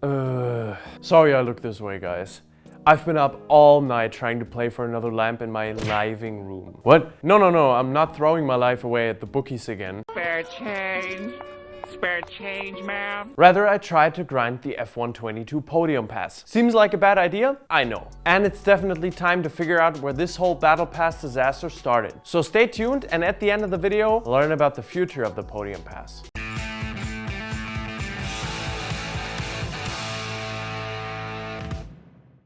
Sorry I look this way, guys. I've been up all night trying to play for another lamp in my living room. What? No, I'm not throwing my life away at the bookies again. Spare change. Spare change, ma'am. Rather, I tried to grind the F122 Podium Pass. Seems like a bad idea? I know. And it's definitely time to figure out where this whole Battle Pass disaster started. So stay tuned, and at the end of the video, learn about the future of the Podium Pass.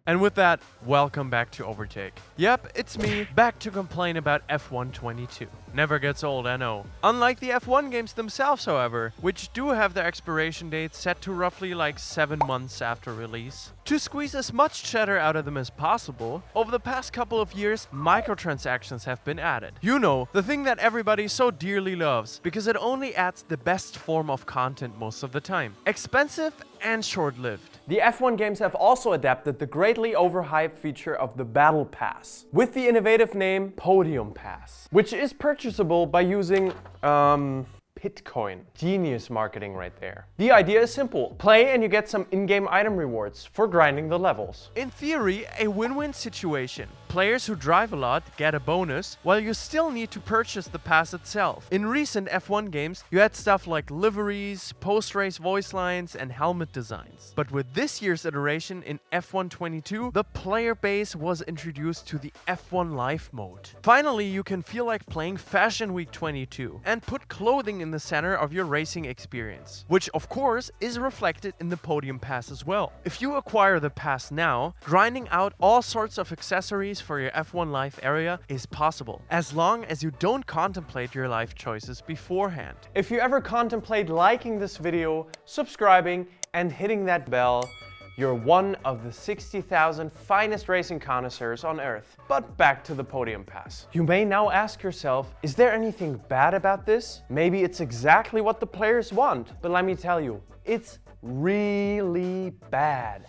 And with that, welcome back to Overtake. Yep, it's me, back to complain about F122. Never gets old, I know. Unlike the F1 games themselves, however, which do have their expiration dates set to roughly like 7 months after release. To squeeze as much cheddar out of them as possible, over the past couple of years, microtransactions have been added. You know, the thing that everybody so dearly loves, because it only adds the best form of content most of the time. Expensive and short-lived. The F1 games have also adapted the greatly overhyped feature of the Battle Pass, with the innovative name Podium Pass, which is purchasable by using, Bitcoin. Genius marketing right there. The idea is simple. Play and you get some in-game item rewards for grinding the levels. In theory, a win-win situation. Players who drive a lot get a bonus, while you still need to purchase the pass itself. In recent F1 games, you had stuff like liveries, post-race voice lines, and helmet designs. But with this year's iteration in F122, the player base was introduced to the F1 Life mode. Finally, you can feel like playing Fashion Week 22 and put clothing in the center of your racing experience, which of course is reflected in the Podium Pass as well. If you acquire the pass now, grinding out all sorts of accessories for your F1 Life area is possible, as long as you don't contemplate your life choices beforehand. If you ever contemplate liking this video, subscribing, and hitting that bell, you're one of the 60,000 finest racing connoisseurs on Earth. But back to the Podium Pass. You may now ask yourself, is there anything bad about this? Maybe it's exactly what the players want, but let me tell you, it's really bad.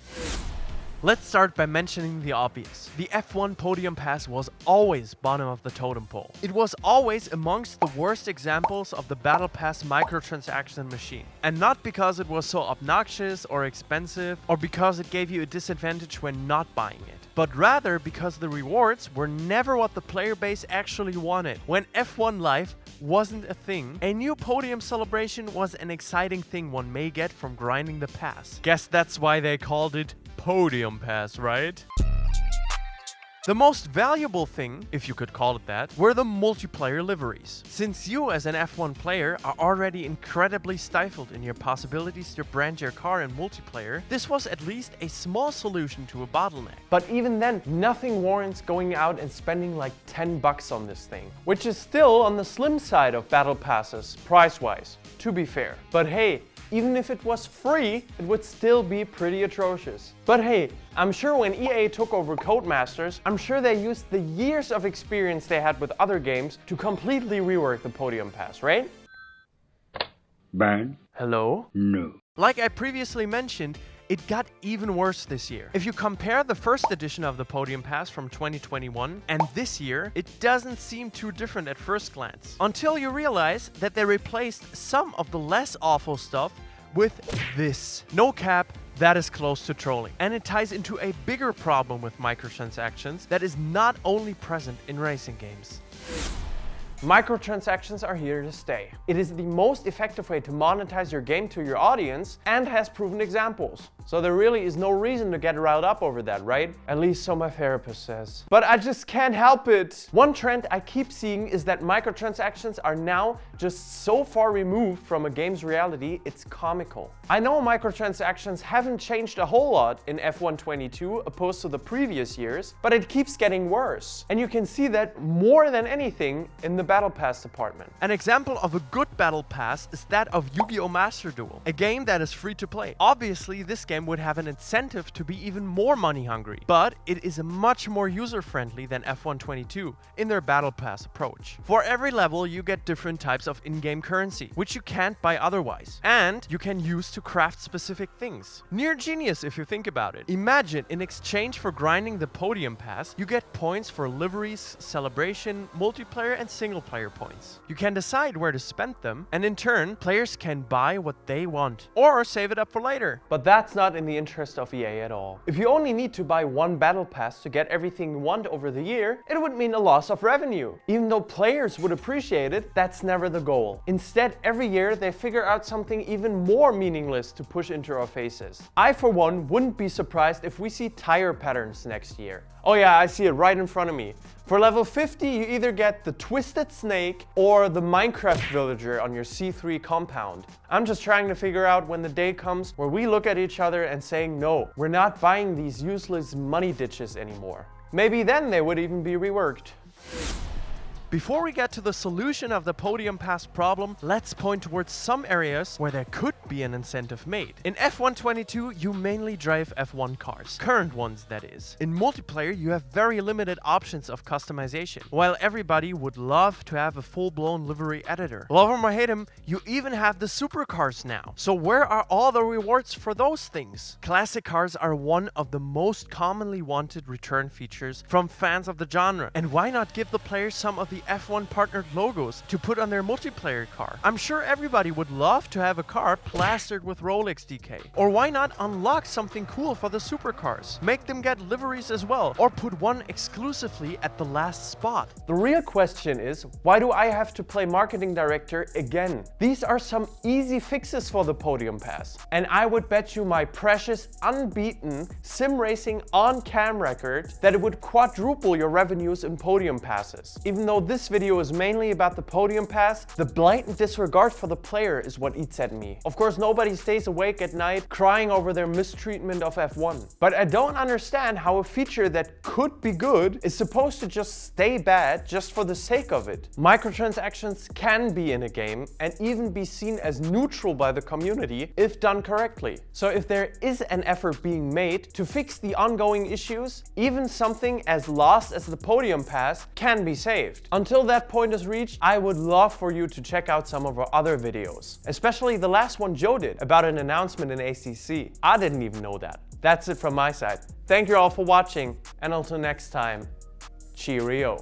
Let's start by mentioning the obvious. The F1 Podium Pass was always bottom of the totem pole. It was always amongst the worst examples of the Battle Pass microtransaction machine. And not because it was so obnoxious or expensive, or because it gave you a disadvantage when not buying it, but rather because the rewards were never what the player base actually wanted. When F1 Life wasn't a thing, a new podium celebration was an exciting thing one may get from grinding the pass. Guess that's why they called it Podium Pass, right? The most valuable thing, if you could call it that, were the multiplayer liveries. Since you as an F1 player are already incredibly stifled in your possibilities to brand your car in multiplayer, this was at least a small solution to a bottleneck. But even then, nothing warrants going out and spending like 10 bucks on this thing, which is still on the slim side of battle passes, price-wise, to be fair. But hey, even if it was free, it would still be pretty atrocious. But hey, I'm sure when EA took over Codemasters, I'm sure they used the years of experience they had with other games to completely rework the Podium Pass, right? Bang. Hello? No. Like I previously mentioned, it got even worse this year. If you compare the first edition of the Podium Pass from 2021 and this year, it doesn't seem too different at first glance. Until you realize that they replaced some of the less awful stuff with this. No cap, that is close to trolling. And it ties into a bigger problem with microtransactions that is not only present in racing games. Microtransactions are here to stay. It is the most effective way to monetize your game to your audience and has proven examples. So there really is no reason to get riled up over that, right? At least so my therapist says. But I just can't help it. One trend I keep seeing is that microtransactions are now just so far removed from a game's reality, it's comical. I know microtransactions haven't changed a whole lot in F122 opposed to the previous years, but it keeps getting worse. And you can see that more than anything in the Battle Pass department. An example of a good Battle Pass is that of Yu-Gi-Oh! Master Duel, a game that is free to play. Obviously, this game would have an incentive to be even more money hungry, but it is much more user-friendly than F122 in their Battle Pass approach. For every level, you get different types of in-game currency, which you can't buy otherwise, and you can use to craft specific things. Near genius if you think about it. Imagine, in exchange for grinding the Podium Pass, you get points for liveries, celebration, multiplayer, and single player points. You can decide where to spend them, and in turn, players can buy what they want, or save it up for later. But that's not in the interest of EA at all. If you only need to buy one battle pass to get everything you want over the year, it would mean a loss of revenue. Even though players would appreciate it, that's never the goal. Instead, every year they figure out something even more meaningless to push into our faces. I, for one, wouldn't be surprised if we see tire patterns next year. Oh yeah, I see it right in front of me. For level 50, you either get the Twisted Snake or the Minecraft villager on your C3 compound. I'm just trying to figure out when the day comes where we look at each other and saying, no, we're not buying these useless money ditches anymore. Maybe then they would even be reworked. Before we get to the solution of the Podium Pass problem, let's point towards some areas where there could be an incentive made. In F1 22, you mainly drive F1 cars. Current ones, that is. In multiplayer, you have very limited options of customization, while everybody would love to have a full-blown livery editor. Love him or hate him, you even have the supercars now. So where are all the rewards for those things? Classic cars are one of the most commonly wanted return features from fans of the genre. And why not give the players some of the F1 partnered logos to put on their multiplayer car? I'm sure everybody would love to have a car plastered with Rolex DK. Or why not unlock something cool for the supercars? Make them get liveries as well, or put one exclusively at the last spot. The real question is, why do I have to play marketing director again? These are some easy fixes for the Podium Pass. And I would bet you my precious, unbeaten sim racing on-cam record that it would quadruple your revenues in Podium Passes. Even though this video is mainly about the Podium Pass, the blatant disregard for the player is what eats at me. Of course, nobody stays awake at night crying over their mistreatment of F1. But I don't understand how a feature that could be good is supposed to just stay bad just for the sake of it. Microtransactions can be in a game and even be seen as neutral by the community if done correctly. So if there is an effort being made to fix the ongoing issues, even something as lost as the Podium Pass can be saved. Until that point is reached, I would love for you to check out some of our other videos, especially the last one Joe did about an announcement in ACC. I didn't even know that. That's it from my side. Thank you all for watching, and until next time, cheerio.